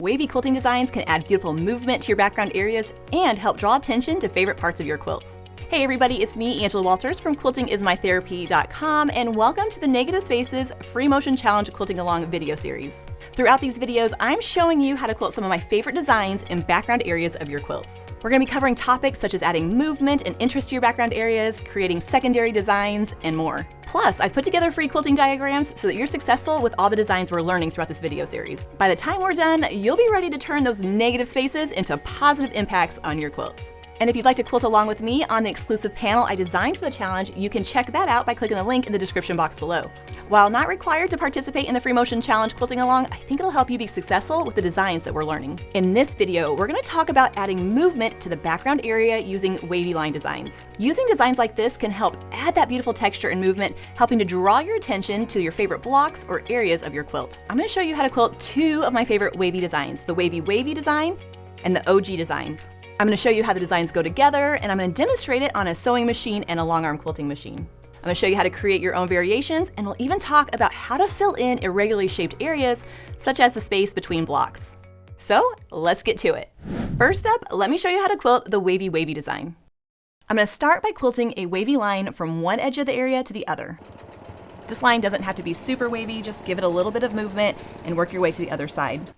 Wavy quilting designs can add beautiful movement to your background areas and help draw attention to favorite parts of your quilts. Hey everybody, it's me, Angela Walters from quiltingismytherapy.com, and welcome to the Negative Spaces Free Motion Challenge Quilting Along video series. Throughout these videos, I'm showing you how to quilt some of my favorite designs in background areas of your quilts. We're going to be covering topics such as adding movement and interest to your background areas, creating secondary designs, and more. Plus, I've put together free quilting diagrams so that you're successful with all the designs we're learning throughout this video series. By the time we're done, you'll be ready to turn those negative spaces into positive impacts on your quilts. And if you'd like to quilt along with me on the exclusive panel I designed for the challenge, you can check that out by clicking the link in the description box below. While not required to participate in the Free Motion Challenge Quilting Along, I think it'll help you be successful with the designs that we're learning. In this video, we're going to talk about adding movement to the background area using wavy line designs. Using designs like this can help add that beautiful texture and movement, helping to draw your attention to your favorite blocks or areas of your quilt. I'm going to show you how to quilt two of my favorite wavy designs, the Wavy design and the OG design. I'm going to show you how the designs go together, and I'm going to demonstrate it on a sewing machine and a long arm quilting machine. I'm going to show you how to create your own variations, and we'll even talk about how to fill in irregularly shaped areas, such as the space between blocks. So let's get to it. First up, let me show you how to quilt the Wavy design. I'm going to start by quilting a wavy line from one edge of the area to the other. This line doesn't have to be super wavy, just give it a little bit of movement and work your way to the other side.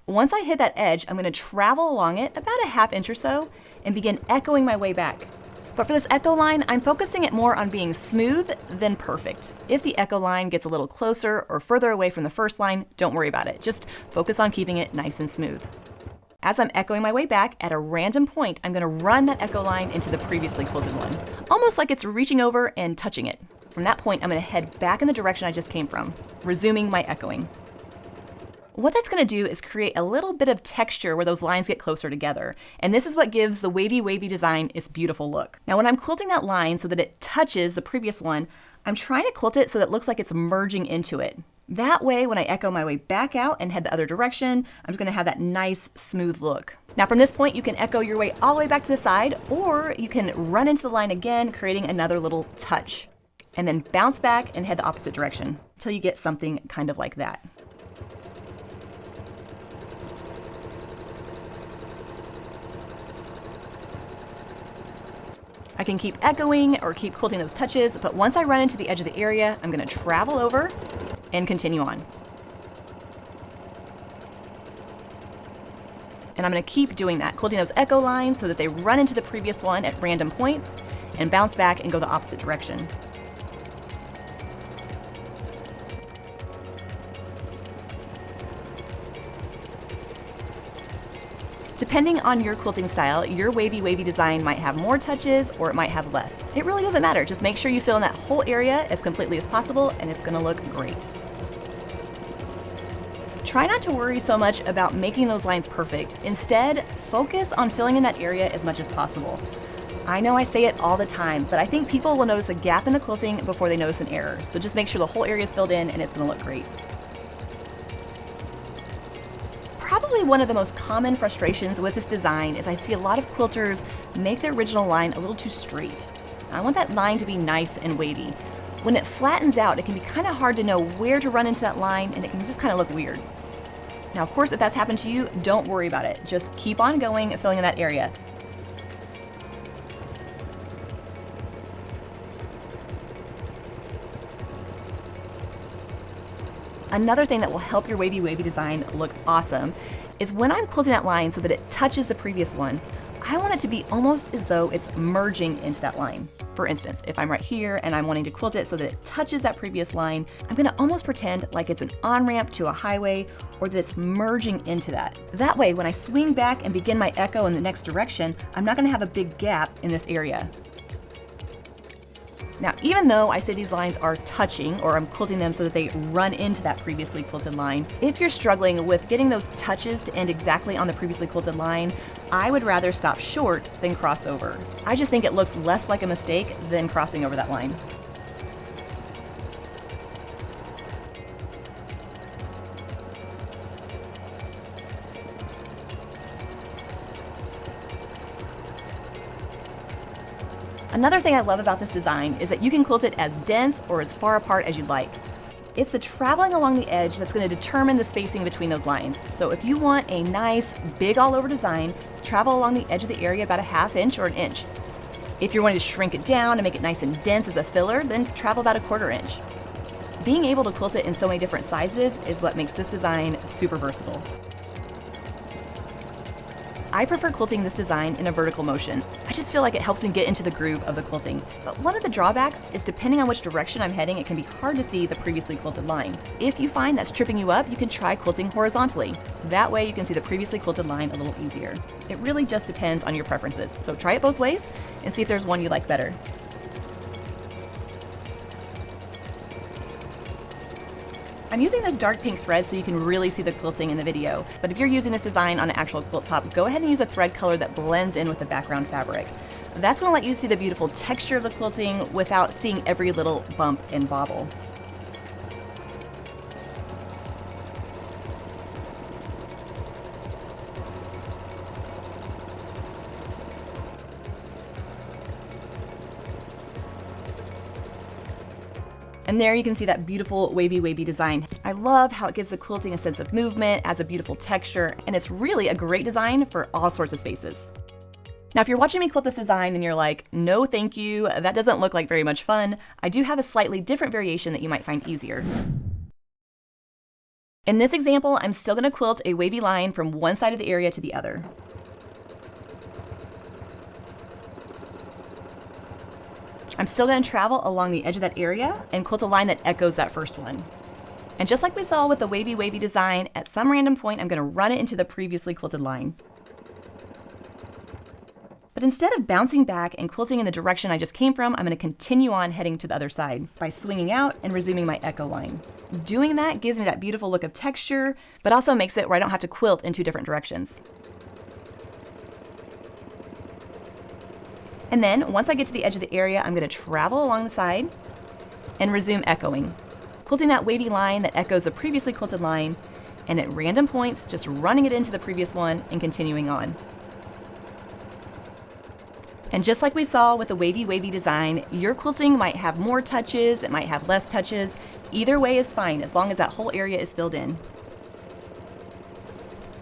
Once I hit that edge, I'm going to travel along it about a ½ inch or so and begin echoing my way back. But for this echo line, I'm focusing it more on being smooth than perfect. If the echo line gets a little closer or further away from the first line, don't worry about it. Just focus on keeping it nice and smooth. As I'm echoing my way back, at a random point, I'm going to run that echo line into the previously quilted one, almost like it's reaching over and touching it. From that point, I'm going to head back in the direction I just came from, resuming my echoing. What that's going to do is create a little bit of texture where those lines get closer together. And this is what gives the wavy design its beautiful look. Now when I'm quilting that line so that it touches the previous one, I'm trying to quilt it so that it looks like it's merging into it. That way, when I echo my way back out and head the other direction, I'm just going to have that nice smooth look. Now from this point, you can echo your way all the way back to the side, or you can run into the line again, creating another little touch. And then bounce back and head the opposite direction until you get something kind of like that. I can keep echoing or keep quilting those touches, but once I run into the edge of the area, I'm going to travel over and continue on. And I'm going to keep doing that, quilting those echo lines so that they run into the previous one at random points and bounce back and go the opposite direction. Depending on your quilting style, your wavy design might have more touches or it might have less. It really doesn't matter. Just make sure you fill in that whole area as completely as possible and it's going to look great. Try not to worry so much about making those lines perfect. Instead, focus on filling in that area as much as possible. I know I say it all the time, but I think people will notice a gap in the quilting before they notice an error. So just make sure the whole area is filled in and it's going to look great. Probably one of the most common frustrations with this design is I see a lot of quilters make the original line a little too straight. I want that line to be nice and wavy. When it flattens out, it can be kind of hard to know where to run into that line and it can just kind of look weird. Now, of course, if that's happened to you, don't worry about it. Just keep on going, filling in that area. Another thing that will help your wavy design look awesome is when I'm quilting that line so that it touches the previous one, I want it to be almost as though it's merging into that line. For instance, if I'm right here and I'm wanting to quilt it so that it touches that previous line, I'm going to almost pretend like it's an on-ramp to a highway or that it's merging into that. That way, when I swing back and begin my echo in the next direction, I'm not going to have a big gap in this area. Now, even though I say these lines are touching, or I'm quilting them so that they run into that previously quilted line, if you're struggling with getting those touches to end exactly on the previously quilted line, I would rather stop short than cross over. I just think it looks less like a mistake than crossing over that line. Another thing I love about this design is that you can quilt it as dense or as far apart as you'd like. It's the traveling along the edge that's going to determine the spacing between those lines. So if you want a nice, big all-over design, travel along the edge of the area about a ½ inch or an inch. If you're wanting to shrink it down and make it nice and dense as a filler, then travel about a ¼ inch. Being able to quilt it in so many different sizes is what makes this design super versatile. I prefer quilting this design in a vertical motion. I just feel like it helps me get into the groove of the quilting. But one of the drawbacks is depending on which direction I'm heading, it can be hard to see the previously quilted line. If you find that's tripping you up, you can try quilting horizontally. That way you can see the previously quilted line a little easier. It really just depends on your preferences. So try it both ways and see if there's one you like better. I'm using this dark pink thread so you can really see the quilting in the video, but if you're using this design on an actual quilt top, go ahead and use a thread color that blends in with the background fabric. That's going to let you see the beautiful texture of the quilting without seeing every little bump and bobble. And there you can see that beautiful wavy design. I love how it gives the quilting a sense of movement, adds a beautiful texture, and it's really a great design for all sorts of spaces. Now, if you're watching me quilt this design and you're like, no thank you, that doesn't look like very much fun, I do have a slightly different variation that you might find easier. In this example, I'm still gonna quilt a wavy line from one side of the area to the other. I'm still going to travel along the edge of that area and quilt a line that echoes that first one. And just like we saw with the wavy design, at some random point I'm going to run it into the previously quilted line. But instead of bouncing back and quilting in the direction I just came from, I'm going to continue on heading to the other side by swinging out and resuming my echo line. Doing that gives me that beautiful look of texture, but also makes it where I don't have to quilt in two different directions. And then, once I get to the edge of the area, I'm going to travel along the side and resume echoing. Quilting that wavy line that echoes the previously quilted line, and at random points, just running it into the previous one and continuing on. And just like we saw with the wavy design, your quilting might have more touches, it might have less touches. Either way is fine, as long as that whole area is filled in.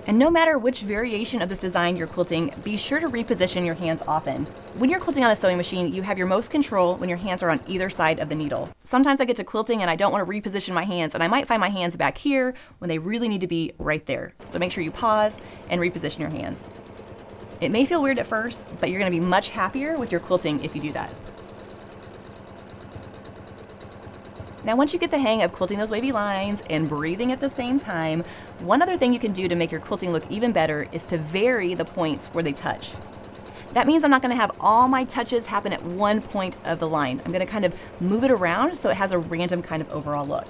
And no matter which variation of this design you're quilting, be sure to reposition your hands often. When you're quilting on a sewing machine, you have your most control when your hands are on either side of the needle. Sometimes I get to quilting and I don't want to reposition my hands, and I might find my hands back here when they really need to be right there. So make sure you pause and reposition your hands. It may feel weird at first, but you're going to be much happier with your quilting if you do that. Now, once you get the hang of quilting those wavy lines and breathing at the same time, one other thing you can do to make your quilting look even better is to vary the points where they touch. That means I'm not going to have all my touches happen at one point of the line. I'm going to kind of move it around so it has a random kind of overall look.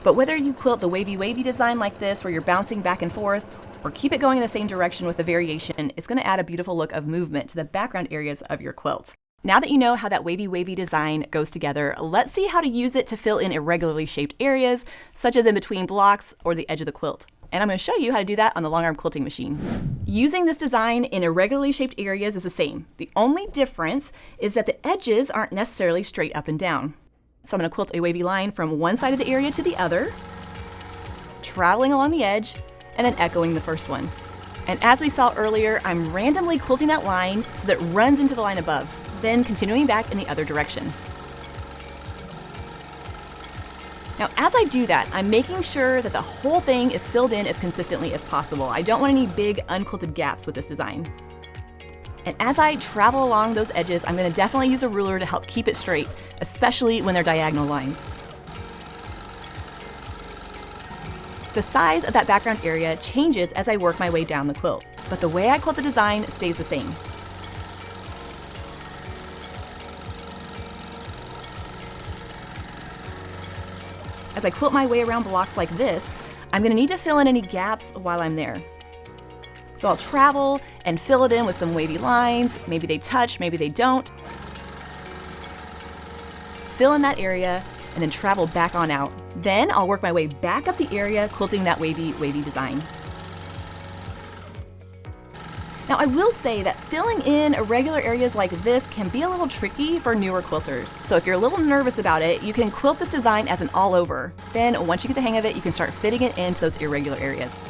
But whether you quilt the wavy design like this, where you're bouncing back and forth, or keep it going in the same direction with the variation, it's going to add a beautiful look of movement to the background areas of your quilt. Now that you know how that wavy design goes together, let's see how to use it to fill in irregularly shaped areas, such as in between blocks or the edge of the quilt. And I'm going to show you how to do that on the long arm quilting machine. Using this design in irregularly shaped areas is the same. The only difference is that the edges aren't necessarily straight up and down. So I'm going to quilt a wavy line from one side of the area to the other, traveling along the edge, and then echoing the first one. And as we saw earlier, I'm randomly quilting that line so that it runs into the line above, then continuing back in the other direction. Now, as I do that, I'm making sure that the whole thing is filled in as consistently as possible. I don't want any big unquilted gaps with this design. And as I travel along those edges, I'm going to definitely use a ruler to help keep it straight, especially when they're diagonal lines. The size of that background area changes as I work my way down the quilt, but the way I quilt the design stays the same. As I quilt my way around blocks like this, I'm going to need to fill in any gaps while I'm there. So I'll travel and fill it in with some wavy lines. Maybe they touch, maybe they don't. Fill in that area and then travel back on out. Then I'll work my way back up the area, quilting that wavy design. Now I will say that filling in irregular areas like this can be a little tricky for newer quilters. So if you're a little nervous about it, you can quilt this design as an all over. Then once you get the hang of it, you can start fitting it into those irregular areas.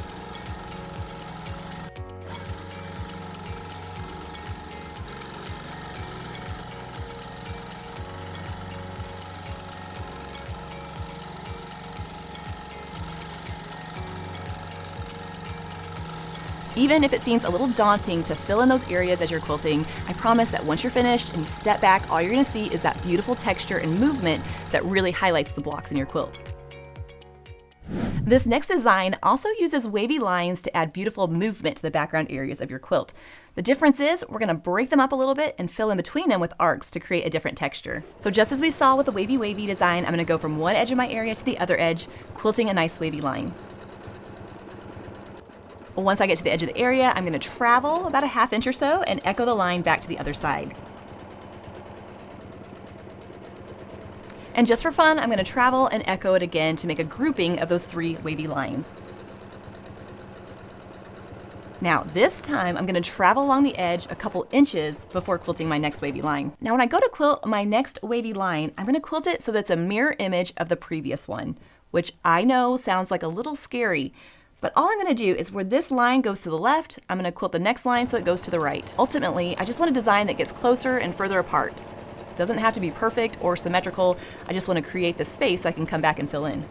Even if it seems a little daunting to fill in those areas as you're quilting, I promise that once you're finished and you step back, all you're going to see is that beautiful texture and movement that really highlights the blocks in your quilt. This next design also uses wavy lines to add beautiful movement to the background areas of your quilt. The difference is we're going to break them up a little bit and fill in between them with arcs to create a different texture. So just as we saw with the wavy design, I'm going to go from one edge of my area to the other edge, quilting a nice wavy line. Once I get to the edge of the area, I'm going to travel about a ½ inch or so and echo the line back to the other side. And just for fun, I'm going to travel and echo it again to make a grouping of those 3 wavy lines. Now this time I'm going to travel along the edge a couple inches before quilting my next wavy line. Now when I go to quilt my next wavy line, I'm going to quilt it so that it's a mirror image of the previous one, which I know sounds like a little scary. But all I'm going to do is where this line goes to the left, I'm going to quilt the next line so it goes to the right. Ultimately, I just want a design that gets closer and further apart. It doesn't have to be perfect or symmetrical, I just want to create the space so I can come back and fill in.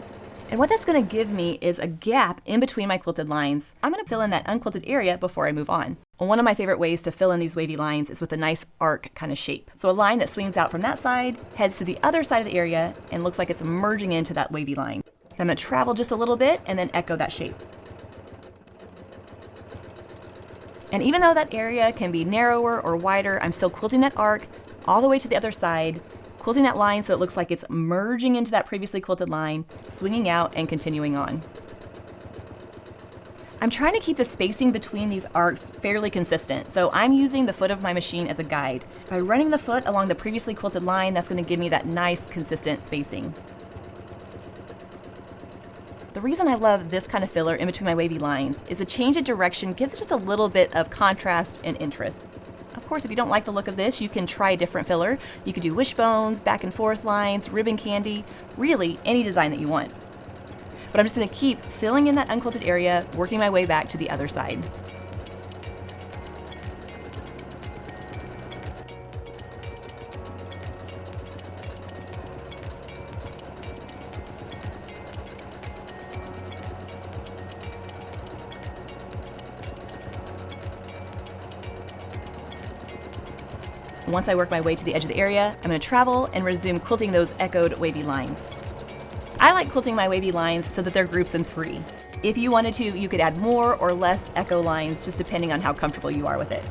And what that's going to give me is a gap in between my quilted lines. I'm going to fill in that unquilted area before I move on. One of my favorite ways to fill in these wavy lines is with a nice arc kind of shape. So a line that swings out from that side, heads to the other side of the area, and looks like it's merging into that wavy line. I'm going to travel just a little bit and then echo that shape. And even though that area can be narrower or wider, I'm still quilting that arc all the way to the other side, quilting that line so it looks like it's merging into that previously quilted line, swinging out and continuing on. I'm trying to keep the spacing between these arcs fairly consistent, so I'm using the foot of my machine as a guide. By running the foot along the previously quilted line, that's going to give me that nice consistent spacing. The reason I love this kind of filler in between my wavy lines is the change in direction gives it just a little bit of contrast and interest. Of course, if you don't like the look of this, you can try a different filler. You could do wishbones, back and forth lines, ribbon candy, really any design that you want. But I'm just going to keep filling in that unquilted area, working my way back to the other side. Once I work my way to the edge of the area, I'm going to travel and resume quilting those echoed wavy lines. I like quilting my wavy lines so that they're groups in 3. If you wanted to, you could add more or less echo lines just depending on how comfortable you are with it.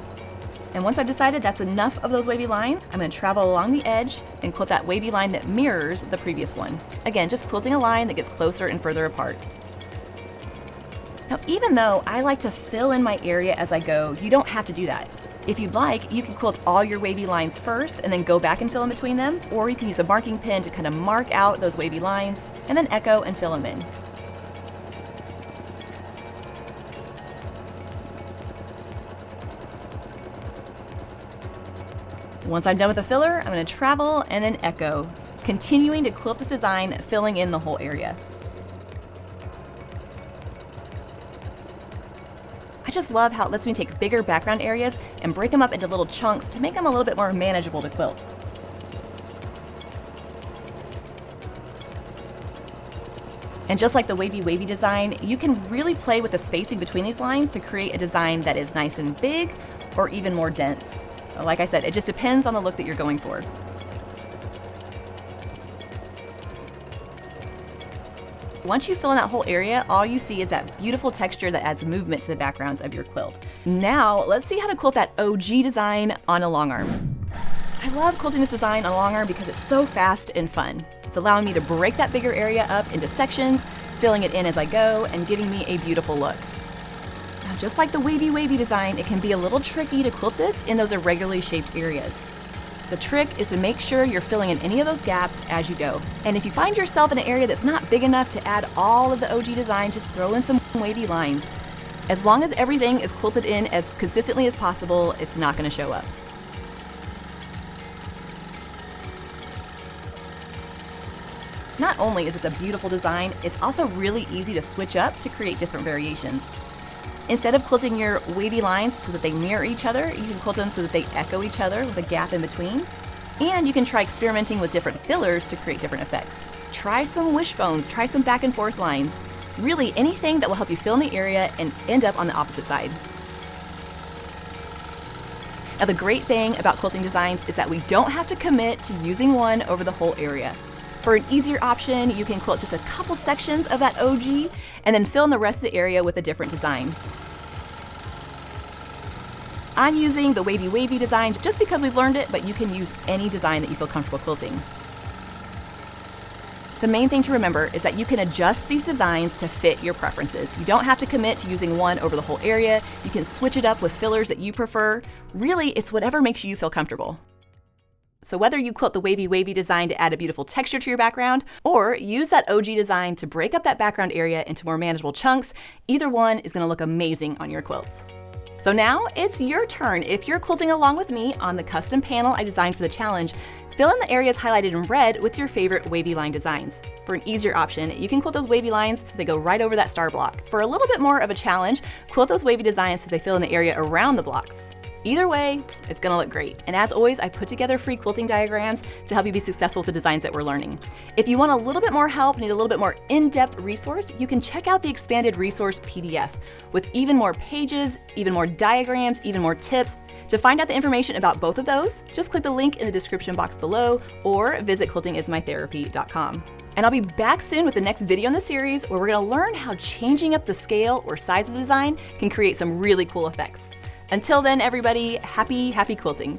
And once I've decided that's enough of those wavy lines, I'm going to travel along the edge and quilt that wavy line that mirrors the previous one. Again, just quilting a line that gets closer and further apart. Now, even though I like to fill in my area as I go, you don't have to do that. If you'd like, you can quilt all your wavy lines first and then go back and fill in between them, or you can use a marking pen to kind of mark out those wavy lines and then echo and fill them in. Once I'm done with the filler, I'm going to travel and then echo, continuing to quilt this design, filling in the whole area. I just love how it lets me take bigger background areas and break them up into little chunks to make them a little bit more manageable to quilt. And just like the wavy design, you can really play with the spacing between these lines to create a design that is nice and big or even more dense. Like I said, it just depends on the look that you're going for. Once you fill in that whole area, all you see is that beautiful texture that adds movement to the backgrounds of your quilt. Now, let's see how to quilt that OG design on a long arm. I love quilting this design on a long arm because it's so fast and fun. It's allowing me to break that bigger area up into sections, filling it in as I go, and giving me a beautiful look. Now, just like the wavy design, it can be a little tricky to quilt this in those irregularly shaped areas. The trick is to make sure you're filling in any of those gaps as you go. And if you find yourself in an area that's not big enough to add all of the OG design, just throw in some wavy lines. As long as everything is quilted in as consistently as possible, it's not going to show up. Not only is this a beautiful design, it's also really easy to switch up to create different variations. Instead of quilting your wavy lines so that they mirror each other, you can quilt them so that they echo each other with a gap in between. And you can try experimenting with different fillers to create different effects. Try some wishbones, try some back and forth lines. Really anything that will help you fill in the area and end up on the opposite side. Now the great thing about quilting designs is that we don't have to commit to using one over the whole area. For an easier option, you can quilt just a couple sections of that OG and then fill in the rest of the area with a different design. I'm using the Wavy design just because we've learned it, but you can use any design that you feel comfortable quilting. The main thing to remember is that you can adjust these designs to fit your preferences. You don't have to commit to using one over the whole area. You can switch it up with fillers that you prefer. Really, it's whatever makes you feel comfortable. So whether you quilt the Wavy design to add a beautiful texture to your background, or use that OG design to break up that background area into more manageable chunks, either one is going to look amazing on your quilts. So now it's your turn. If you're quilting along with me on the custom panel I designed for the challenge, fill in the areas highlighted in red with your favorite wavy line designs. For an easier option, you can quilt those wavy lines so they go right over that star block. For a little bit more of a challenge, quilt those wavy designs so they fill in the area around the blocks. Either way, it's gonna look great. And as always, I put together free quilting diagrams to help you be successful with the designs that we're learning. If you want a little bit more help, need a little bit more in-depth resource, you can check out the expanded resource PDF with even more pages, even more diagrams, even more tips. To find out the information about both of those, just click the link in the description box below or visit quiltingismytherapy.com. And I'll be back soon with the next video in the series where we're gonna learn how changing up the scale or size of the design can create some really cool effects. Until then, everybody, happy quilting.